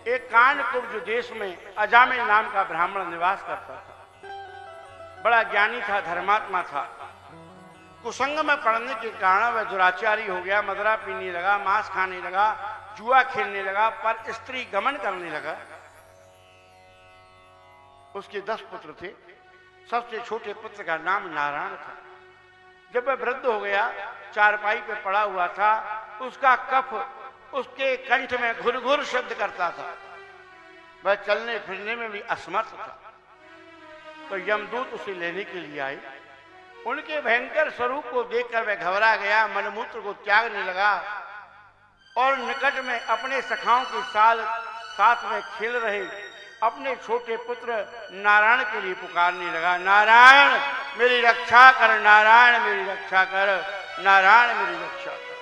एक कानकुब्ज देश में अजामिल नाम का ब्राह्मण निवास करता था। बड़ा ज्ञानी था, धर्मात्मा था। कुसंग में पड़ने के कारण वह दुराचारी हो गया, मदरा पीने लगा, मांस खाने लगा, जुआ खेलने लगा, पर स्त्री गमन करने लगा। उसके 10 पुत्र थे। सबसे छोटे पुत्र का नाम नारायण था। जब वह वृद्ध हो गया, चारपाई पे पड़ा हुआ था, उसका कफ उसके कंठ में घुर-घुर शब्द करता था। वह चलने फिरने में भी असमर्थ था। तो यमदूत उसे लेने के लिए आए। उनके भयंकर स्वरूप को देखकर वह घबरा गया, मलमूत्र को त्यागने लगा और निकट में अपने सखाओं के साथ में खेल रहे अपने छोटे पुत्र नारायण के लिए पुकारने लगा, नारायण मेरी रक्षा कर, नारायण मेरी रक्षा कर, नारायण मेरी रक्षा कर।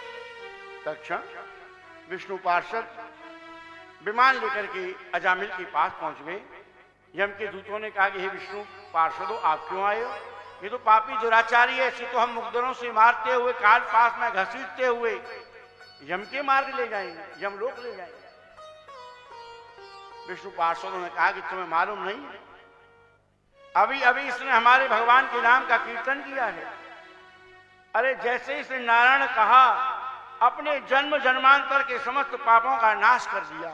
तत्क्षण विष्णु पार्षद विमान लेकर के अजामिल के पास पहुंच गए। यम के दूतों ने कहा कि हे विष्णु पार्षदों, आप क्यों आए हो? ये तो पापी दुराचारी है, इसे तो हम मुकदरों से मारते हुए, काट पास में घसीटते हुए यम के मार्ग ले जाएंगे, यमलोक ले जाएंगे। विष्णु पार्षदों ने कहा कि तुम्हें मालूम नहीं, अभी अभी इसने हमारे भगवान के नाम का कीर्तन किया है। अरे जैसे इसने नारायण कहा, अपने जन्म जन्मांतर के समस्त पापों का नाश कर दिया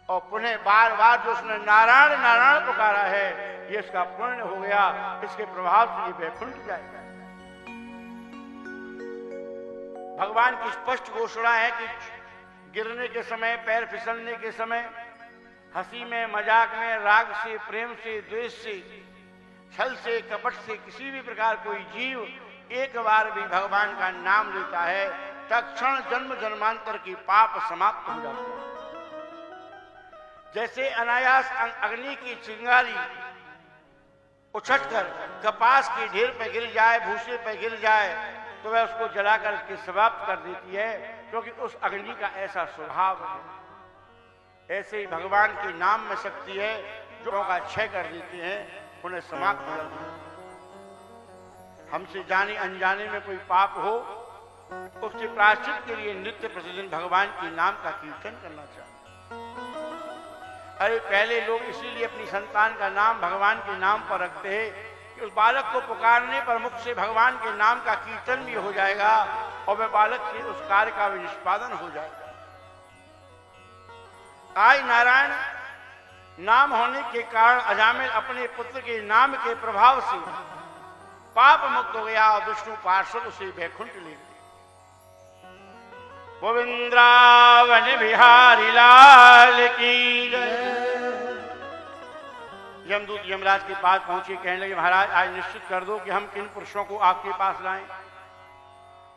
और पुनः बार बार जो उसने नारायण नारायण पुकारा है, ये इसका पुण्य हो गया। इसके प्रभाव से ये वैकुंठ जाएगा। भगवान की स्पष्ट घोषणा है कि गिरने के समय, पैर फिसलने के समय, हंसी में, मजाक में, राग से, प्रेम से, द्वेष से, छल से, कपट से किसी भी प्रकार कोई जीव एक बार भी भगवान का नाम लेता है, तत्क्षण जन्म जन्मांतर की पाप समाप्त हो जाते हैं। जैसे अनायास अग्नि की चिंगारी उछटकर कपास के ढेर पर गिर जाए, भूसे पर गिर जाए, तो वह उसको जलाकर के समाप्त कर देती है, क्योंकि उस अग्नि का ऐसा स्वभाव है। ऐसे ही भगवान के नाम में शक्ति है, जो का क्षय कर देते हैं, उन्हें समाप्त कर देते हैं। हमसे जाने अनजाने में कोई पाप हो, उसके प्रायश्चित के लिए नित्य प्रतिदिन भगवान के नाम का कीर्तन करना चाहिए। अरे पहले लोग इसीलिए अपनी संतान का नाम भगवान के नाम पर रखते हैं कि उस बालक को पुकारने पर मुख से भगवान के नाम का कीर्तन भी हो जाएगा और वह बालक से उस कार्य का भी निष्पादन हो जाएगा। आज नारायण नाम होने के कारण अजामिल अपने पुत्र के नाम के प्रभाव से पाप मुक्त हो गया और विष्णु पार्षद उसे वैकुंठ ले गए। गोविंद्रावन बिहारी लाल की जय। यमदूत यमराज के पास पहुंचे, कहने लगे महाराज आज निश्चित कर दो कि हम किन पुरुषों को आपके पास लाएं।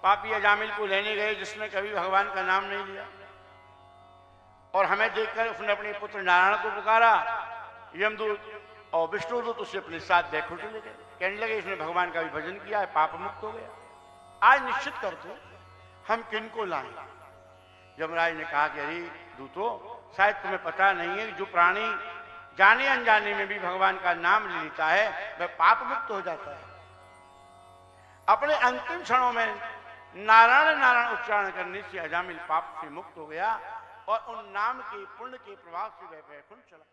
पापी अजामिल को लेने गए जिसने कभी भगवान का नाम नहीं लिया, और हमें देखकर उसने अपने पुत्र नारायण को पुकारा। यमदूत और विष्णुदूत उसे अपने साथ वैकुंठ ले गए। कहने लगे इसने भगवान का भी भजन किया है, पाप मुक्त हो गया। आज निश्चित कर दो हम किन को लाएं। यमराज ने कहा कि अरे दूतों, शायद तुम्हें पता नहीं है कि जो प्राणी जाने अनजाने में भी भगवान का नाम ले लेता है, वह पाप मुक्त हो जाता है। अपने अंतिम क्षणों में नारायण नारायण उच्चारण करने से अजामिल पाप से मुक्त हो गया और उन नाम के पुण्य के प्रभाव से वह वैकुंठ चला।